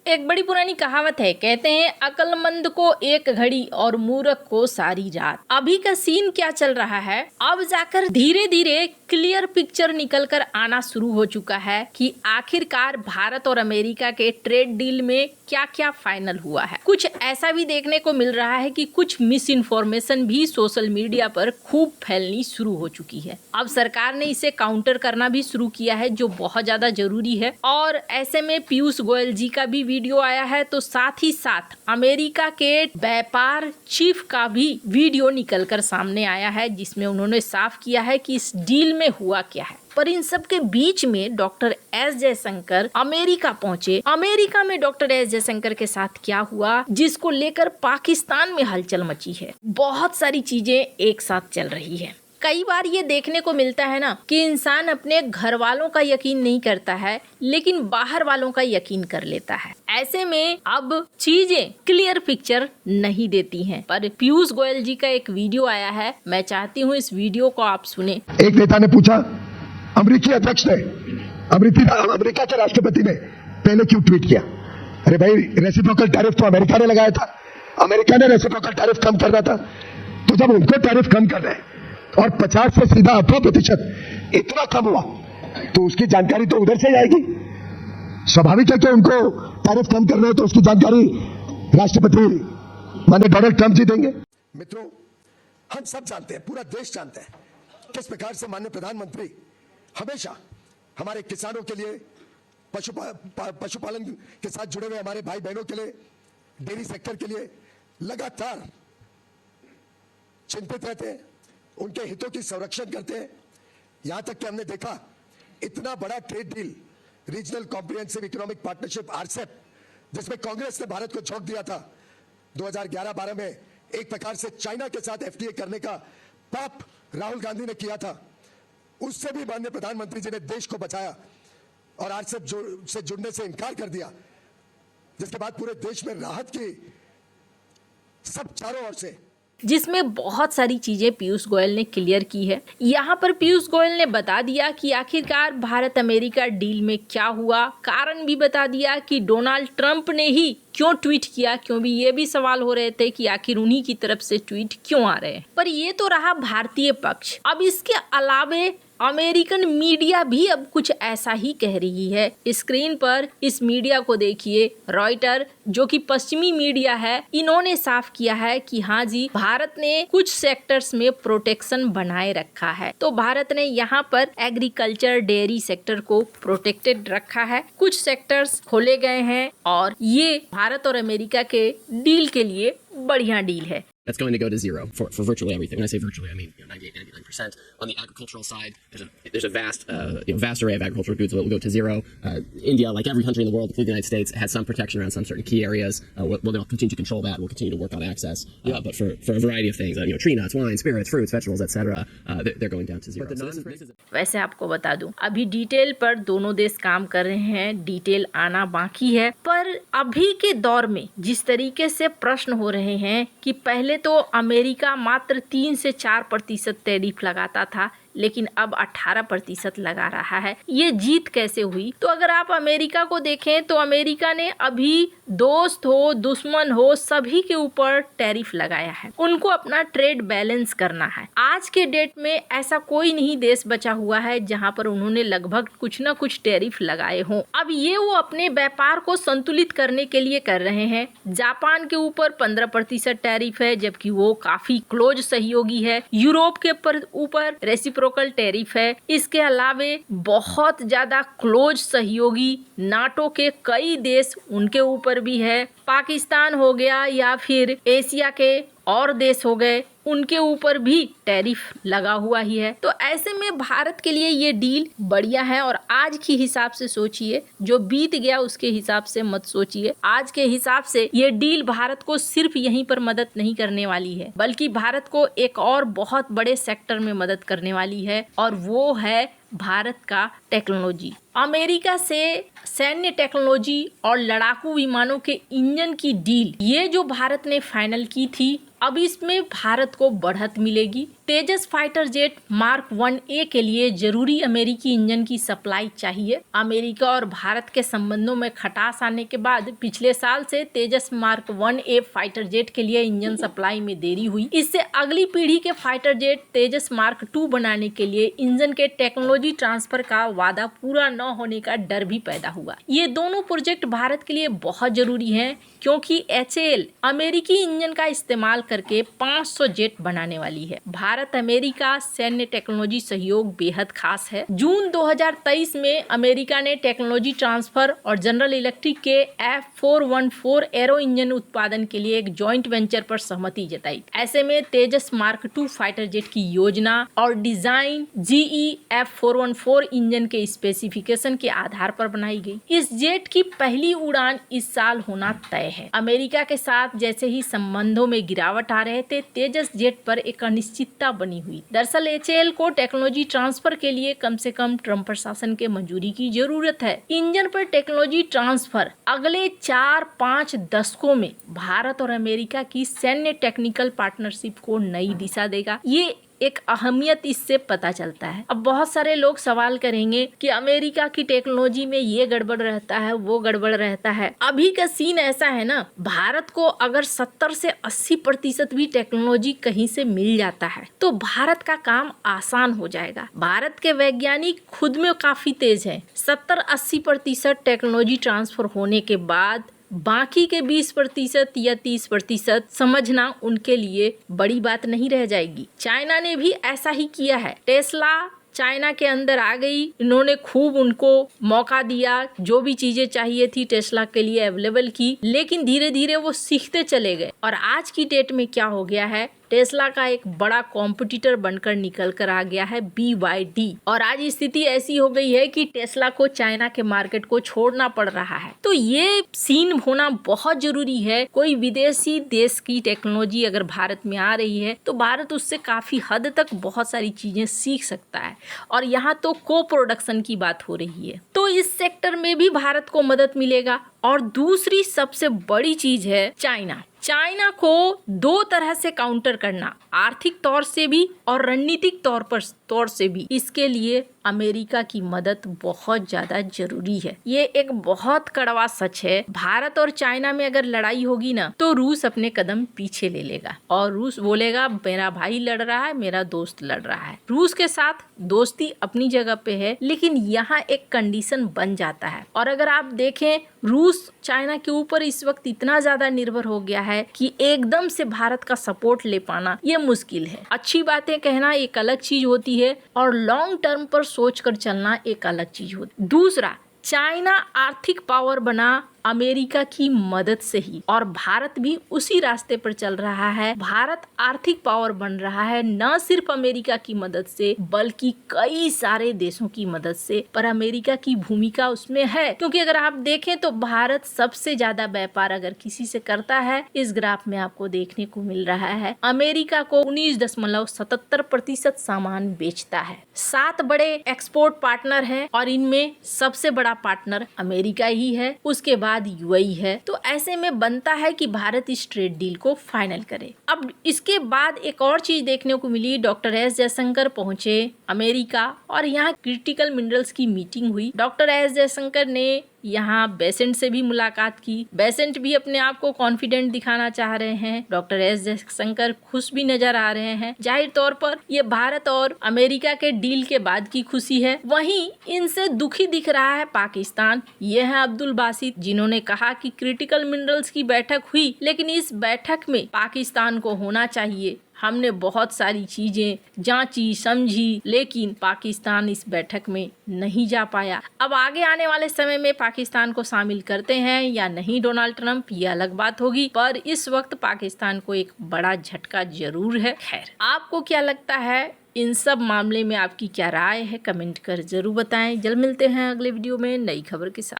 एक बड़ी पुरानी कहावत है, कहते हैं अक्लमंद को एक घड़ी और मूर्ख को सारी रात। अभी का सीन क्या चल रहा है, अब जाकर धीरे धीरे क्लियर पिक्चर निकल कर आना शुरू हो चुका है कि आखिरकार भारत और अमेरिका के ट्रेड डील में क्या क्या फाइनल हुआ है। कुछ ऐसा भी देखने को मिल रहा है कि कुछ मिस इन्फॉर्मेशन भी सोशल मीडिया पर खूब फैलनी शुरू हो चुकी है। अब सरकार ने इसे काउंटर करना भी शुरू किया है, जो बहुत ज्यादा जरूरी है। और ऐसे में पीयूष गोयल जी का भी वीडियो आया है, तो साथ ही साथ अमेरिका के व्यापार चीफ का भी वीडियो निकलकर सामने आया है, जिसमें उन्होंने साफ किया है कि इस डील में हुआ क्या है। पर इन सब के बीच में डॉक्टर एस जयशंकर अमेरिका पहुंचे। अमेरिका में डॉक्टर एस जयशंकर के साथ क्या हुआ, जिसको लेकर पाकिस्तान में हलचल मची है। बहुत सारी चीजें एक साथ चल रही है। कई बार ये देखने को मिलता है ना कि इंसान अपने घर वालों का यकीन नहीं करता है, लेकिन बाहर वालों का यकीन कर लेता है। ऐसे में अब चीजें क्लियर पिक्चर नहीं देती हैं। पर पीयूष गोयल जी का एक वीडियो आया है, मैं चाहती हूँ इस वीडियो को आप सुने। एक नेता ने पूछा, अमेरिकी अध्यक्ष ने, अमेरिका के राष्ट्रपति ने पहले क्यों ट्वीट किया? अरे भाई, रेसिप्रोकल टैरिफ तो अमेरिका ने लगाया था, अमेरिका ने रेसिप्रोकल टैरिफ कम करना था। तो जब उनको टैरिफ कम कर रहे और 50 से सीधा 18% इतना कम हुआ, तो उसकी जानकारी तो उधर से जाएगी। स्वाभाविक है कि उनको टैरिफ कम करना है, तो उसकी जानकारी राष्ट्रपति माननीय डोनाल्ड ट्रंप जी देंगे। मित्रों, हम सब जानते हैं, पूरा देश जानता है किस प्रकार से माननीय प्रधानमंत्री हमेशा हमारे किसानों के लिए, पशुपालन के साथ जुड़े हुए हमारे भाई बहनों के लिए, डेयरी सेक्टर के लिए लगातार चिंतित रहते हैं, उनके हितों की संरक्षण करते हैं। यहां तक कि हमने देखा इतना बड़ा trade deal, regional comprehensive economic partnership RCEP, जिसमें कांग्रेस ने भारत को झोंक दिया था 2011-12 में, एक प्रकार से चाइना के साथ एफटीए करने का पाप राहुल गांधी ने किया था। उससे भी माननीय प्रधानमंत्री जी ने देश को बचाया और आरसेप से जुड़ने से इनकार कर दिया, जिसके बाद पूरे देश में राहत की सब चारों ओर से, जिसमें बहुत सारी चीजें पीयूष गोयल ने क्लियर की है। यहाँ पर पीयूष गोयल ने बता दिया कि आखिरकार भारत अमेरिका डील में क्या हुआ, कारण भी बता दिया कि डोनाल्ड ट्रंप ने ही क्यों ट्वीट किया, क्योंकि ये भी सवाल हो रहे थे कि आखिर उन्हीं की तरफ से ट्वीट क्यों आ रहे हैं। पर ये तो रहा भारतीय पक्ष। अब इसके अलावे अमेरिकन मीडिया भी अब कुछ ऐसा ही कह रही है। स्क्रीन पर इस मीडिया को देखिए, रॉयटर जो कि पश्चिमी मीडिया है, इन्होंने साफ किया है कि हाँ जी, भारत ने कुछ सेक्टर्स में प्रोटेक्शन बनाए रखा है। तो भारत ने यहाँ पर एग्रीकल्चर, डेयरी सेक्टर को प्रोटेक्टेड रखा है, कुछ सेक्टर्स खोले गए हैं और ये भारत और अमेरिका के डील के लिए बढ़िया डील है। That's going to go to zero for virtually everything. When I say virtually, I mean 98, 99%. On the agricultural side, there's a vast vast array of agricultural goods that will go to zero. India, like every country in the world, including the United States, has some protection around some certain key areas. They'll continue to control that. We'll continue to work on access. But for a variety of things, tree nuts, wine, spirits, fruits, vegetables, etc., they're going down to zero. वैसे आपको बता दूं, अभी detail पर दोनों देश काम कर रहे हैं, डिटेल आना बाकी है। पर अभी के दौर में जिस तरीके से प्रश्न हो रहे हैं कि पहले तो अमेरिका मात्र 3 से 4% टैरिफ लगाता था, लेकिन अब 18% लगा रहा है। ये जीत कैसे हुई? तो अगर आप अमेरिका को देखें तो अमेरिका ने अभी दोस्त हो, दुश्मन हो, सभी के ऊपर टैरिफ लगाया है। उनको अपना ट्रेड बैलेंस करना है। आज के डेट में ऐसा कोई नहीं देश बचा हुआ है जहां पर उन्होंने लगभग कुछ ना कुछ टैरिफ लगाए हों। अब ये वो अपने व्यापार को संतुलित करने के लिए कर रहे हैं। जापान के ऊपर 15% टैरिफ है, जबकि वो काफी क्लोज सहयोगी है। यूरोप के ऊपर रेसिप्रोकल टैरिफ है। इसके अलावे बहुत ज्यादा क्लोज सहयोगी नाटो के कई देश, उनके ऊपर भी है। पाकिस्तान हो गया या फिर एशिया के और देश हो गए, उनके ऊपर भी टैरिफ लगा हुआ ही है। तो ऐसे में भारत के लिए ये डील बढ़िया है। और आज के हिसाब से सोचिए, जो बीत गया उसके हिसाब से मत सोचिए। आज के हिसाब से ये डील भारत को सिर्फ यहीं पर मदद नहीं करने वाली है, बल्कि भारत को एक और बहुत बड़े सेक्टर में मदद करने वाली है, और वो है भारत का टेक्नोलॉजी। अमेरिका से सैन्य टेक्नोलॉजी और लड़ाकू विमानों के इंजन की डील, ये जो भारत ने फाइनल की थी, अब इसमें भारत को बढ़त मिलेगी। तेजस फाइटर जेट मार्क 1A के लिए जरूरी अमेरिकी इंजन की सप्लाई चाहिए। अमेरिका और भारत के संबंधों में खटास आने के बाद पिछले साल से तेजस मार्क 1A फाइटर जेट के लिए इंजन सप्लाई में देरी हुई। इससे अगली पीढ़ी के फाइटर जेट तेजस मार्क 2 बनाने के लिए इंजन के टेक्नोलॉजी ट्रांसफर का वादा पूरा न होने का डर भी पैदा हुआ। ये दोनों प्रोजेक्ट भारत के लिए बहुत जरूरी हैं क्योंकि HAL अमेरिकी इंजन का इस्तेमाल करके 500 जेट बनाने वाली है। भारत अमेरिका सैन्य टेक्नोलॉजी सहयोग बेहद खास है। जून 2023 में अमेरिका ने टेक्नोलॉजी ट्रांसफर और जनरल इलेक्ट्रिक के F414 एरो इंजन उत्पादन के लिए एक जॉइंट वेंचर पर सहमति जताई। ऐसे में तेजस मार्क 2 फाइटर जेट की योजना और डिजाइन GE F414 इंजन के स्पेसिफिकेशन के आधार पर बनाई गई। इस जेट की पहली उड़ान इस साल होना तय है। अमेरिका के साथ जैसे ही संबंधों में गिरावट आ रहे थे, तेजस जेट पर एक अनिश्चितता बनी हुई। दरअसल HAL को टेक्नोलॉजी ट्रांसफर के लिए कम से कम ट्रम्प प्रशासन के मंजूरी की जरूरत है। इंजन पर टेक्नोलॉजी ट्रांसफर अगले 4-5 दशकों में भारत और अमेरिका की सैन्य टेक्निकल पार्टनरशिप को नई दिशा देगा। ये एक अहमियत इससे पता चलता है। अब बहुत सारे लोग सवाल करेंगे कि अमेरिका की टेक्नोलॉजी में ये गड़बड़ रहता है, वो गड़बड़ रहता है। अभी का सीन ऐसा है ना, भारत को अगर 70 से 80% भी टेक्नोलॉजी कहीं से मिल जाता है तो भारत का काम आसान हो जाएगा। भारत के वैज्ञानिक खुद में काफी तेज हैं। 70-80% टेक्नोलॉजी ट्रांसफर होने के बाद बाकी के 20% या 30% समझना उनके लिए बड़ी बात नहीं रह जाएगी। चाइना ने भी ऐसा ही किया है। टेस्ला चाइना के अंदर आ गई, इन्होंने खूब उनको मौका दिया, जो भी चीजें चाहिए थी टेस्ला के लिए अवेलेबल की, लेकिन धीरे धीरे वो सीखते चले गए और आज की डेट में क्या हो गया है, टेस्ला का एक बड़ा कॉम्पिटिटर बनकर निकल कर आ गया है BYD। और आज स्थिति ऐसी हो गई है कि टेस्ला को चाइना के मार्केट को छोड़ना पड़ रहा है। तो ये सीन होना बहुत जरूरी है। कोई विदेशी देश की टेक्नोलॉजी अगर भारत में आ रही है तो भारत उससे काफी हद तक बहुत सारी चीजें सीख सकता है और यहाँ तो को प्रोडक्शन की बात हो रही है, तो इस सेक्टर में भी भारत को मदद मिलेगा। और दूसरी सबसे बड़ी चीज है चाइना को 2 तरह से काउंटर करना, आर्थिक तौर से भी और रणनीतिक तौर से भी। इसके लिए अमेरिका की मदद बहुत ज्यादा जरूरी है। ये एक बहुत कड़वा सच है। भारत और चाइना में अगर लड़ाई होगी ना तो रूस अपने कदम पीछे ले लेगा और रूस बोलेगा मेरा भाई लड़ रहा है, मेरा दोस्त लड़ रहा है। रूस के साथ दोस्ती अपनी जगह पे है, लेकिन यहाँ एक कंडीशन बन जाता है। और अगर आप देखें, रूस चाइना के ऊपर इस वक्त इतना ज्यादा निर्भर हो गया है कि एकदम से भारत का सपोर्ट ले पाना ये मुश्किल है। अच्छी बातें कहना एक अलग चीज होती है और लॉन्ग टर्म पर सोचकर चलना एक अलग चीज होती है। दूसरा, चाइना आर्थिक पावर बना अमेरिका की मदद से ही, और भारत भी उसी रास्ते पर चल रहा है। भारत आर्थिक पावर बन रहा है न सिर्फ अमेरिका की मदद से बल्कि कई सारे देशों की मदद से, पर अमेरिका की भूमिका उसमें है। क्योंकि अगर आप देखें तो भारत सबसे ज्यादा व्यापार अगर किसी से करता है, इस ग्राफ में आपको देखने को मिल रहा है, अमेरिका को 19.77% सामान बेचता है। 7 बड़े एक्सपोर्ट पार्टनर हैं और इनमें सबसे बड़ा पार्टनर अमेरिका ही है, उसके बाद UAE है। तो ऐसे में बनता है कि भारत इस ट्रेड डील को फाइनल करे। अब इसके बाद एक और चीज देखने को मिली, डॉक्टर एस जयशंकर पहुंचे अमेरिका और यहाँ क्रिटिकल मिनरल्स की मीटिंग हुई। डॉक्टर एस जयशंकर ने यहाँ बेसेंट से भी मुलाकात की। बेसेंट भी अपने आप को कॉन्फिडेंट दिखाना चाह रहे हैं। डॉक्टर एस जयशंकर खुश भी नजर आ रहे हैं। जाहिर तौर पर ये भारत और अमेरिका के डील के बाद की खुशी है। वहीं इनसे दुखी दिख रहा है पाकिस्तान। ये है अब्दुल बासित, जिन्होंने कहा कि क्रिटिकल मिनरल्स की बैठक हुई, लेकिन इस बैठक में पाकिस्तान को होना चाहिए। हमने बहुत सारी चीजें जांची समझी, लेकिन पाकिस्तान इस बैठक में नहीं जा पाया। अब आगे आने वाले समय में पाकिस्तान को शामिल करते हैं या नहीं डोनाल्ड ट्रंप, ये अलग बात होगी, पर इस वक्त पाकिस्तान को एक बड़ा झटका जरूर है। खैर, आपको क्या लगता है इन सब मामले में, आपकी क्या राय है, कमेंट कर जरूर बताएं। जल्द मिलते हैं अगले वीडियो में नई खबर के साथ।